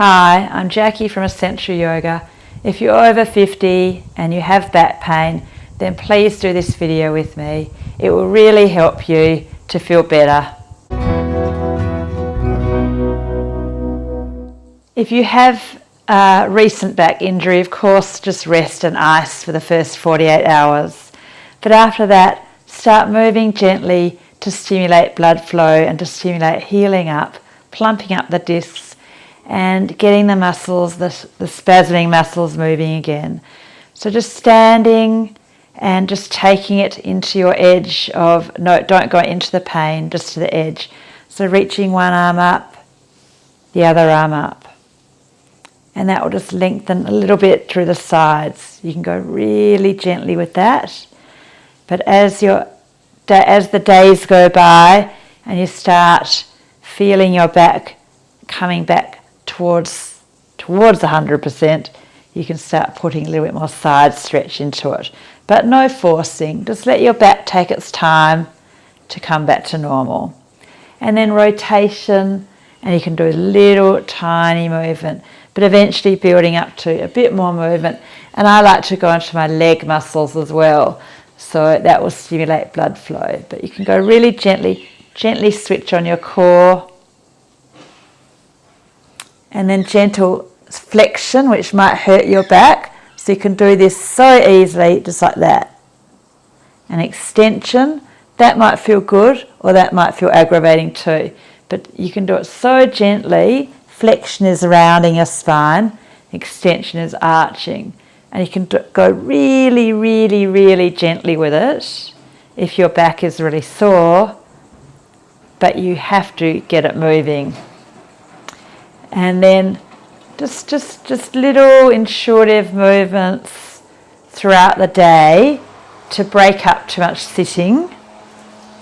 Hi, I'm Jackie from Essential Yoga. If you're over 50 and you have back pain, then please do this video with me. It will really help you to feel better. If you have a recent back injury, of course, just rest and ice for the first 48 hours. But after that, start moving gently to stimulate blood flow and to stimulate healing up, plumping up the discs and getting the muscles, the spasming muscles moving again. So just standing and just taking it into your edge of, no, don't go into the pain, just to the edge. So reaching one arm up, the other arm up. And that will just lengthen a little bit through the sides. You can go really gently with that. But as the days go by and you start feeling your back coming back towards 100%, you can start putting a little bit more side stretch into it. But no forcing, just let your back take its time to come back to normal. And then rotation, and you can do a little tiny movement, but eventually building up to a bit more movement. And I like to go into my leg muscles as well, so that will stimulate blood flow. But you can go really gently switch on your core. And then gentle flexion, which might hurt your back. So you can do this so easily, just like that. An extension, that might feel good, or that might feel aggravating too. But you can do it so gently. Flexion is rounding your spine, extension is arching. And you can go really, really, really gently with it if your back is really sore, but you have to get it moving. And then just little intuitive movements throughout the day to break up too much sitting.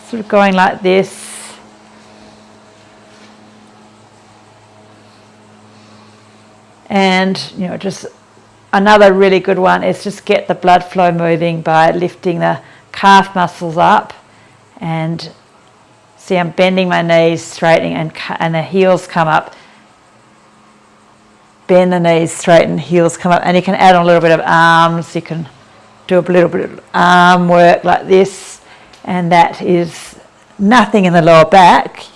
Sort of going like this. And, just another really good one is just get the blood flow moving by lifting the calf muscles up. And see, I'm bending my knees, straightening, and the heels come up. Bend the knees, straighten, heels come up, and you can add on a little bit of arms. You can do a little bit of arm work like this, and that is nothing in the lower back,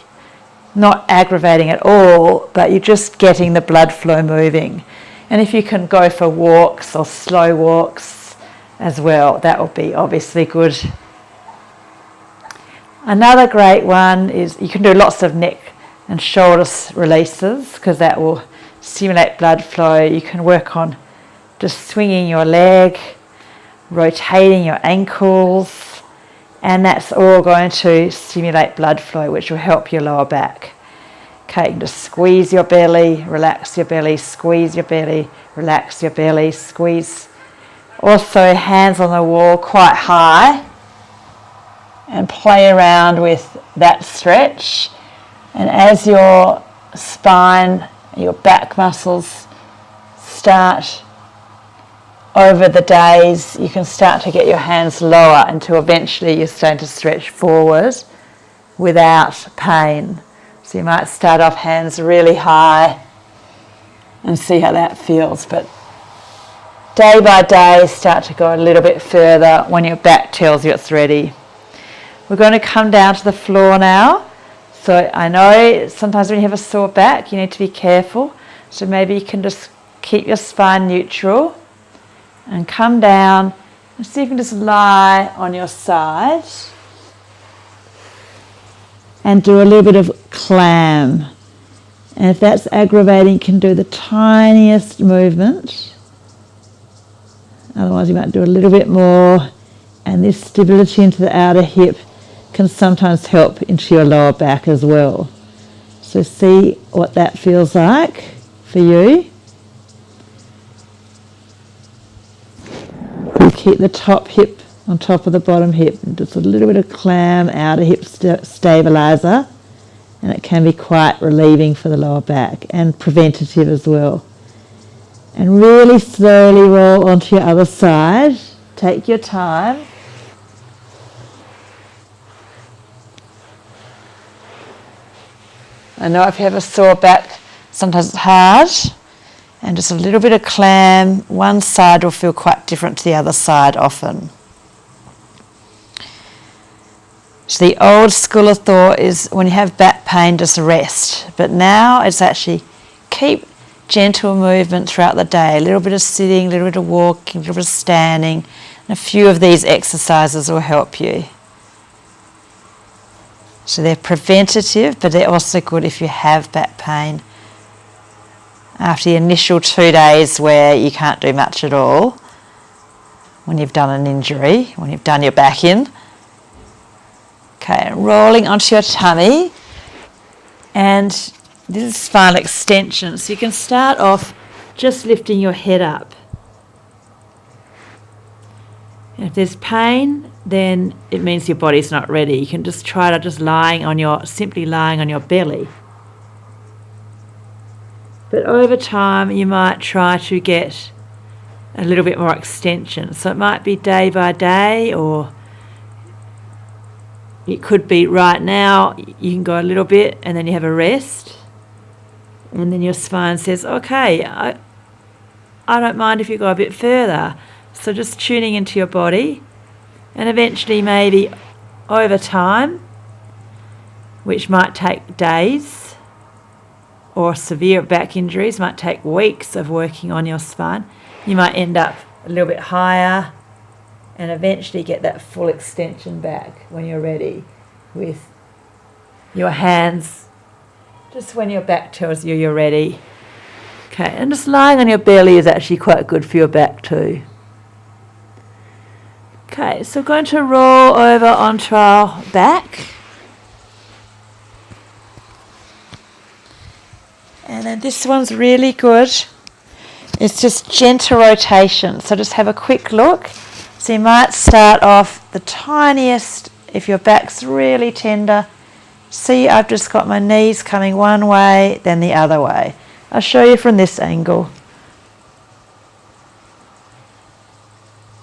not aggravating at all, but you're just getting the blood flow moving. And if you can go for walks or slow walks as well, that will be obviously good. Another great one is you can do lots of neck and shoulder releases, because that will stimulate blood flow. You can work on just swinging your leg, rotating your ankles, and that's all going to stimulate blood flow, which will help your lower back. Okay, you can just squeeze your belly, relax your belly, squeeze your belly, relax your belly, squeeze. Also hands on the wall quite high, and play around with that stretch. And as your spine, your back muscles start over the days, you can start to get your hands lower until eventually you're starting to stretch forward without pain. So you might start off hands really high and see how that feels. But day by day, start to go a little bit further when your back tells you it's ready. We're going to come down to the floor now. So I know sometimes when you have a sore back, you need to be careful. So maybe you can just keep your spine neutral and come down and see if you can just lie on your side and do a little bit of clam. And if that's aggravating, you can do the tiniest movement. Otherwise you might do a little bit more. And this stability into the outer hip can sometimes help into your lower back as well. So see what that feels like for you. You keep the top hip on top of the bottom hip, and just a little bit of clam, outer hip stabilizer, and it can be quite relieving for the lower back and preventative as well. And really slowly roll onto your other side. Take your time. I know if you have a sore back, Sometimes it's hard, and just a little bit of clam. One side will feel quite different to the other side often. So the old school of thought is when you have back pain, just rest. But now it's actually keep gentle movement throughout the day. A little bit of sitting, a little bit of walking, a little bit of standing. And a few of these exercises will help you. So they're preventative, but they're also good if you have back pain. After the initial 2 days where you can't do much at all, when you've done an injury, when you've done your back in. Okay, rolling onto your tummy. And this is spinal extension. So you can start off just lifting your head up. And if there's pain, then it means your body's not ready. You can just try to simply lying on your belly. But over time, you might try to get a little bit more extension. So it might be day by day, or it could be right now, you can go a little bit and then you have a rest. And then your spine says, okay, I don't mind if you go a bit further. So just tuning into your body, and eventually maybe over time, which might take days, or severe back injuries might take weeks of working on your spine, you might end up a little bit higher and eventually get that full extension back when you're ready, with your hands just when your back tells you you're ready. Okay, and just lying on your belly is actually quite good for your back too. Okay, so we're going to roll over onto our back. And then this one's really good. It's just gentle rotation. So just have a quick look. So you might start off the tiniest, if your back's really tender. See, I've just got my knees coming one way, then the other way. I'll show you from this angle.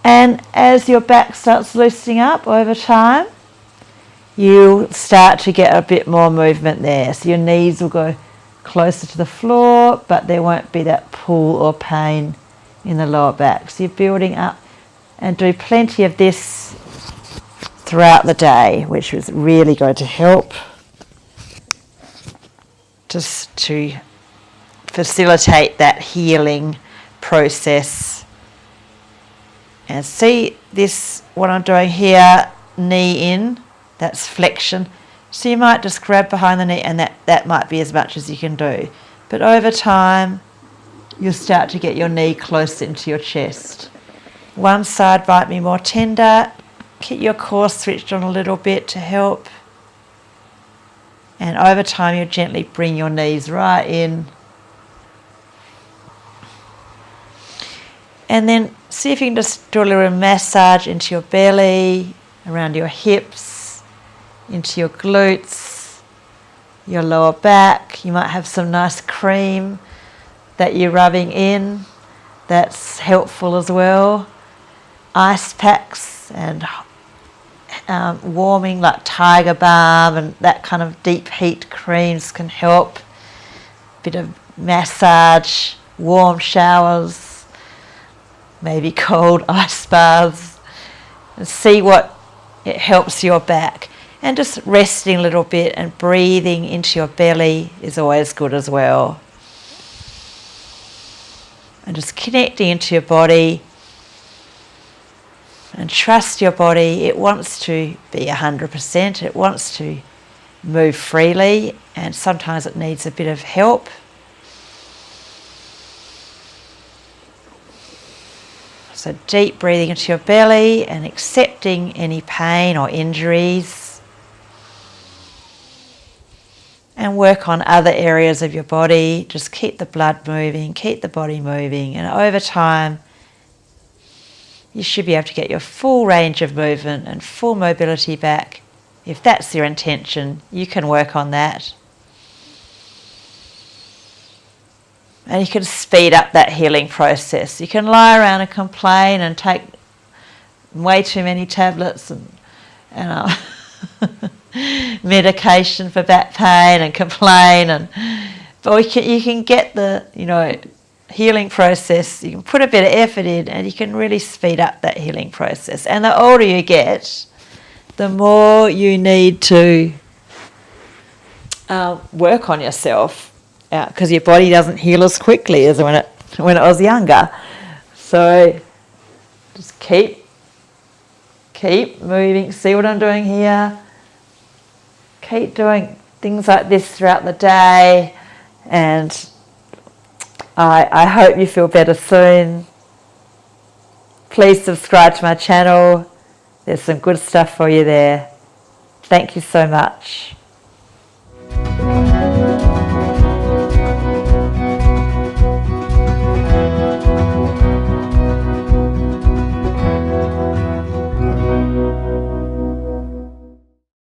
And as your back starts loosening up over time, you'll start to get a bit more movement there. So your knees will go closer to the floor, but there won't be that pull or pain in the lower back. So you're building up, and do plenty of this throughout the day, which is really going to help just to facilitate that healing process. And see this, what I'm doing here, knee in, that's flexion. So you might just grab behind the knee, and that might be as much as you can do. But over time, you'll start to get your knee close into your chest. One side might be more tender. Keep your core switched on a little bit to help. And over time, you'll gently bring your knees right in. And then see if you can just do a little massage into your belly, around your hips, into your glutes, your lower back. You might have some nice cream that you're rubbing in. That's helpful as well. Ice packs and warming like Tiger Balm and that kind of deep heat creams can help. Bit of massage, warm showers, maybe cold ice baths, and see what it helps your back. And just resting a little bit and breathing into your belly is always good as well. And just connecting into your body, and trust your body. It wants to be 100%. It wants to move freely, and sometimes it needs a bit of help. So deep breathing into your belly and accepting any pain or injuries. And work on other areas of your body. Just keep the blood moving, keep the body moving, and over time you should be able to get your full range of movement and full mobility back. If that's your intention, you can work on that. And you can speed up that healing process. You can lie around and complain and take way too many tablets and medication for back pain and complain, But you can get the, healing process, you can put a bit of effort in and you can really speed up that healing process. And the older you get, the more you need to work on yourself, because your body doesn't heal as quickly as when it was younger. So just keep moving. See what I'm doing here? Keep doing things like this throughout the day, and I hope you feel better soon. Please subscribe to my channel. There's some good stuff for you there. Thank you so much.